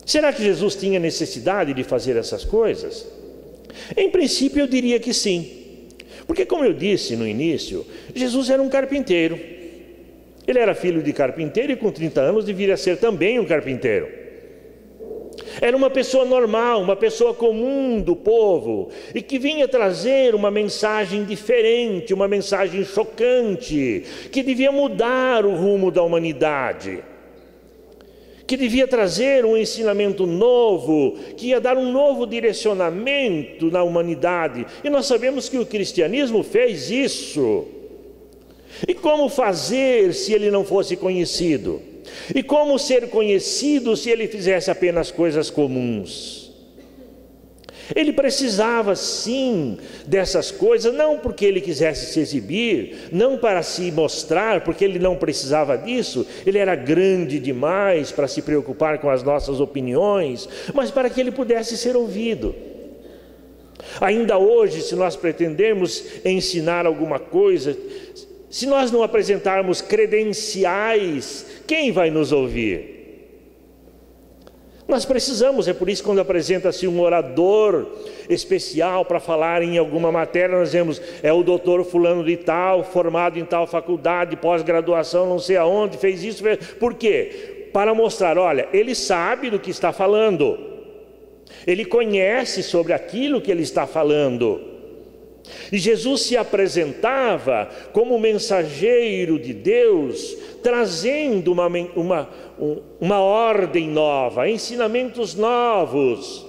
Será que Jesus tinha necessidade de fazer essas coisas? Em princípio, eu diria que sim. Porque, como eu disse no início, Jesus era um carpinteiro. Ele era filho de carpinteiro e com 30 anos deveria ser também um carpinteiro. Era uma pessoa normal, uma pessoa comum do povo, e que vinha trazer uma mensagem diferente, uma mensagem chocante, que devia mudar o rumo da humanidade, que devia trazer um ensinamento novo, que ia dar um novo direcionamento na humanidade. E nós sabemos que o cristianismo fez isso. E como fazer se ele não fosse conhecido? E como ser conhecido se ele fizesse apenas coisas comuns? Ele precisava sim dessas coisas, não porque ele quisesse se exibir, não para se mostrar, porque ele não precisava disso, ele era grande demais para se preocupar com as nossas opiniões, mas para que ele pudesse ser ouvido. Ainda hoje, se nós pretendermos ensinar alguma coisa, se nós não apresentarmos credenciais, quem vai nos ouvir? Nós precisamos, é por isso que quando apresenta-se um orador especial para falar em alguma matéria, nós dizemos, é o doutor fulano de tal, formado em tal faculdade, pós-graduação, não sei aonde, fez isso, fez... Por quê? Para mostrar, olha, ele sabe do que está falando, ele conhece sobre aquilo que ele está falando. E Jesus se apresentava como mensageiro de Deus, trazendo uma ordem nova, ensinamentos novos.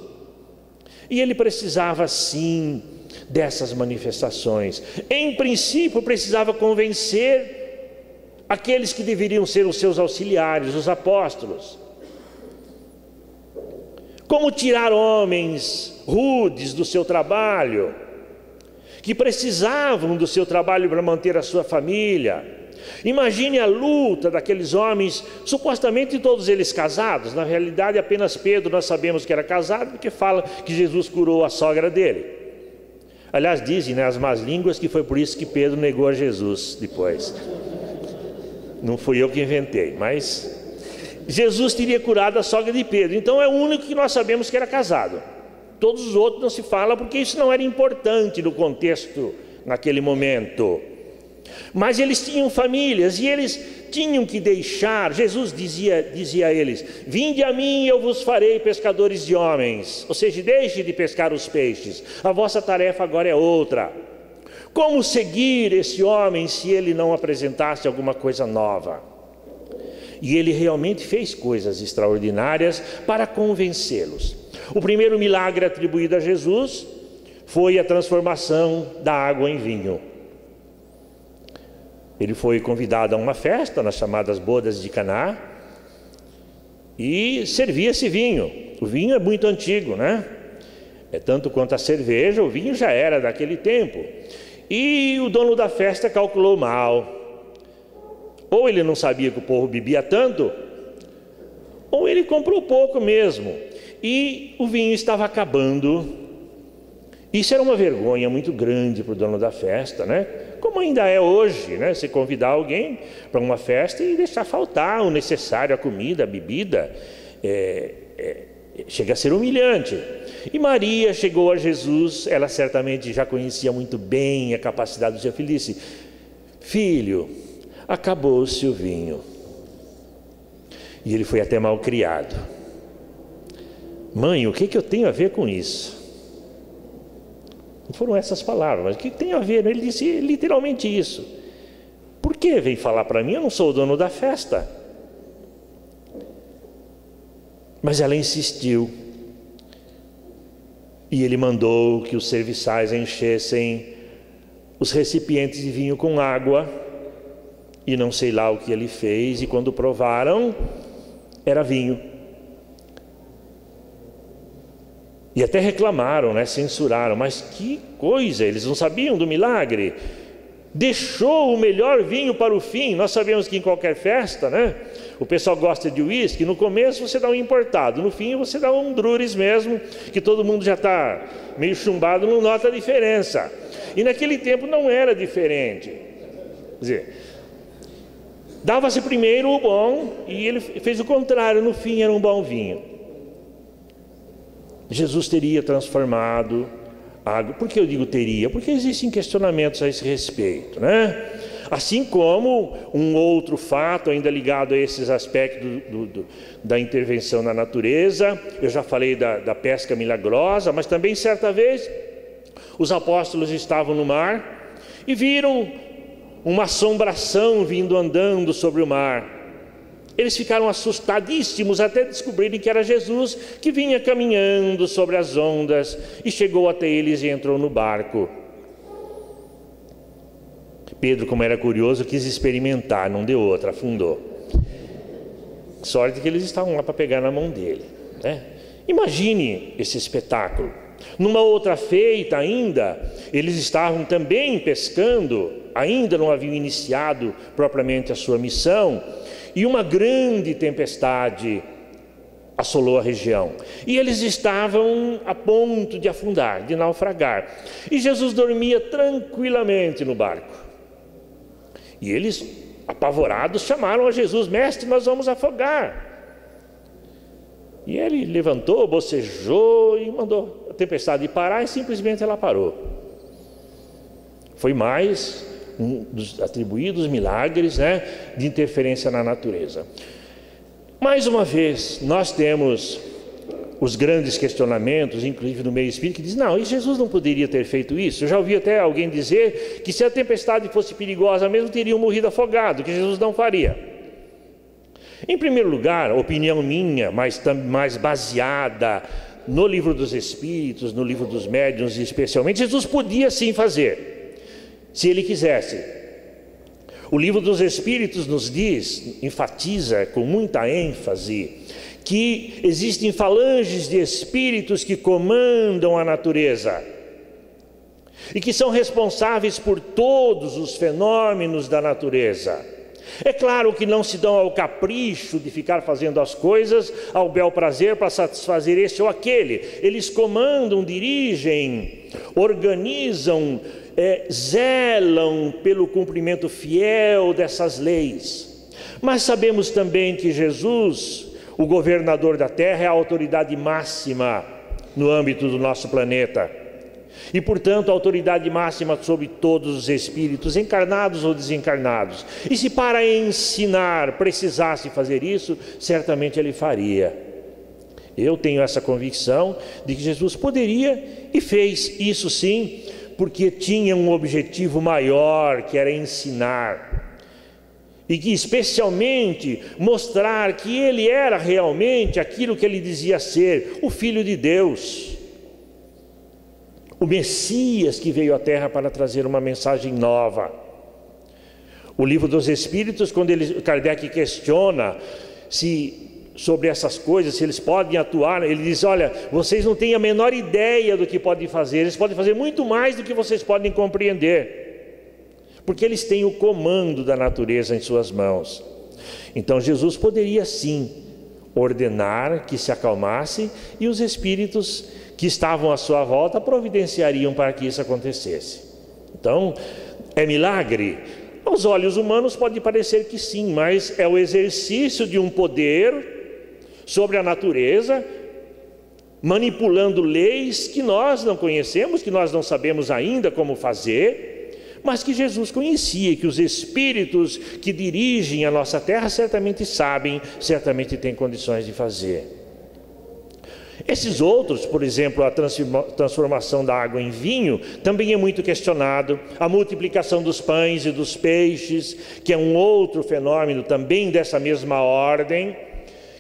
E ele precisava sim dessas manifestações. Em princípio, precisava convencer aqueles que deveriam ser os seus auxiliares, os apóstolos. Como tirar homens rudes do seu trabalho, que precisavam do seu trabalho para manter a sua família. Imagine a luta daqueles homens, supostamente todos eles casados. Na realidade, apenas Pedro nós sabemos que era casado, porque fala que Jesus curou a sogra dele. Aliás, dizem, né, as más línguas, que foi por isso que Pedro negou a Jesus depois. Não fui eu que inventei, mas Jesus teria curado a sogra de Pedro. Então é o único que nós sabemos que era casado. Todos os outros não se fala, porque isso não era importante no contexto naquele momento. Mas eles tinham famílias e eles tinham que deixar. Jesus dizia a eles, vinde a mim e eu vos farei pescadores de homens. Ou seja, deixe de pescar os peixes, a vossa tarefa agora é outra. Como seguir esse homem se ele não apresentasse alguma coisa nova? E ele realmente fez coisas extraordinárias para convencê-los. O primeiro milagre atribuído a Jesus foi a transformação da água em vinho. Ele foi convidado a uma festa, nas chamadas bodas de Caná, e servia-se vinho. O vinho é muito antigo, né? É tanto quanto a cerveja, o vinho já era daquele tempo. E o dono da festa calculou mal. Ou ele não sabia que o povo bebia tanto, ou ele comprou pouco mesmo. E o vinho estava acabando. Isso era uma vergonha muito grande para o dono da festa, né? Como ainda é hoje, né? Se convidar alguém para uma festa e deixar faltar o necessário, a comida, a bebida, chega a ser humilhante. E Maria chegou a Jesus, ela certamente já conhecia muito bem a capacidade do seu filho, disse, filho, acabou-se o vinho. E ele foi até mal criado. Mãe, o que eu tenho a ver com isso? Não foram essas palavras, mas o que tem a ver? Ele disse literalmente isso. Por que vem falar para mim? Eu não sou o dono da festa. Mas ela insistiu. E ele mandou que os serviçais enchessem os recipientes de vinho com água. E não sei lá o que ele fez. E quando provaram, era vinho. E até reclamaram, né? Censuraram. Mas que coisa, eles não sabiam do milagre. Deixou o melhor vinho para o fim. Nós sabemos que em qualquer festa, né? O pessoal gosta de uísque. No começo você dá um importado, no fim você dá um Drures mesmo, que todo mundo já está meio chumbado, não nota a diferença. E naquele tempo não era diferente. Quer dizer, dava-se primeiro o bom e ele fez o contrário, no fim era um bom vinho. Jesus teria transformado a água. Por que eu digo teria? Porque existem questionamentos a esse respeito, né? Assim como um outro fato ainda ligado a esses aspectos da intervenção na natureza. Eu já falei da pesca milagrosa, mas também certa vez os apóstolos estavam no mar e viram uma assombração vindo andando sobre o mar. Eles ficaram assustadíssimos até descobrirem que era Jesus que vinha caminhando sobre as ondas e chegou até eles e entrou no barco. Pedro, como era curioso, quis experimentar, não deu outra, afundou. Sorte que eles estavam lá para pegar na mão dele, né? Imagine esse espetáculo. Numa outra feita ainda, eles estavam também pescando, ainda não haviam iniciado propriamente a sua missão, e uma grande tempestade assolou a região. E eles estavam a ponto de afundar, de naufragar. E Jesus dormia tranquilamente no barco. E eles, apavorados, chamaram a Jesus: mestre, nós vamos afogar. E ele levantou, bocejou e mandou a tempestade parar, e simplesmente ela parou. Foi mais um dos atribuídos milagres, né, de interferência na natureza. Mais uma vez, nós temos os grandes questionamentos, inclusive no meio espírita, que diz: não, e Jesus não poderia ter feito isso? Eu já ouvi até alguém dizer que se a tempestade fosse perigosa mesmo, teriam morrido afogados, que Jesus não faria. Em primeiro lugar, opinião minha, mas mais baseada no livro dos Espíritos, no livro dos Médiuns especialmente, Jesus podia sim fazer, se ele quisesse. O livro dos Espíritos nos diz, enfatiza com muita ênfase, que existem falanges de espíritos que comandam a natureza e que são responsáveis por todos os fenômenos da natureza. É claro que não se dão ao capricho de ficar fazendo as coisas ao bel prazer para satisfazer este ou aquele. Eles comandam, dirigem, organizam, zelam pelo cumprimento fiel dessas leis. Mas sabemos também que Jesus, o governador da Terra, é a autoridade máxima no âmbito do nosso planeta. E, portanto, a autoridade máxima sobre todos os espíritos, encarnados ou desencarnados. E se para ensinar precisasse fazer isso, certamente ele faria. Eu tenho essa convicção de que Jesus poderia e fez isso sim, porque tinha um objetivo maior, que era ensinar. E que especialmente mostrar que ele era realmente aquilo que ele dizia ser, o Filho de Deus, o Messias que veio à Terra para trazer uma mensagem nova. O livro dos Espíritos, quando Kardec questiona sobre essas coisas, se eles podem atuar, ele diz: olha, vocês não têm a menor ideia do que podem fazer, eles podem fazer muito mais do que vocês podem compreender, porque eles têm o comando da natureza em suas mãos. Então Jesus poderia sim ordenar que se acalmasse, e os espíritos que estavam à sua volta providenciariam para que isso acontecesse. Então, é milagre? Aos olhos humanos pode parecer que sim, mas é o exercício de um poder sobre a natureza, manipulando leis que nós não conhecemos, que nós não sabemos ainda como fazer, mas que Jesus conhecia, que os espíritos que dirigem a nossa terra certamente sabem, certamente têm condições de fazer. Esses outros, por exemplo, a transformação da água em vinho, também é muito questionado. A multiplicação dos pães e dos peixes, que é um outro fenômeno também dessa mesma ordem,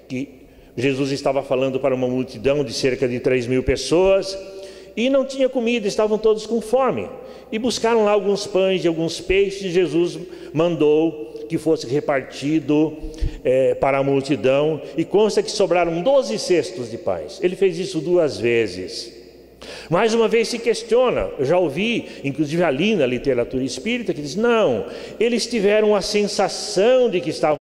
que Jesus estava falando para uma multidão de cerca de 3.000 pessoas, e não tinha comida, estavam todos com fome. E buscaram lá alguns pães e alguns peixes, Jesus mandou que fosse repartido para a multidão, e consta que sobraram 12 cestos de pães. Ele fez isso 2 vezes. Mais uma vez se questiona, eu já ouvi, inclusive ali na literatura espírita, que diz: não, eles tiveram a sensação de que estavam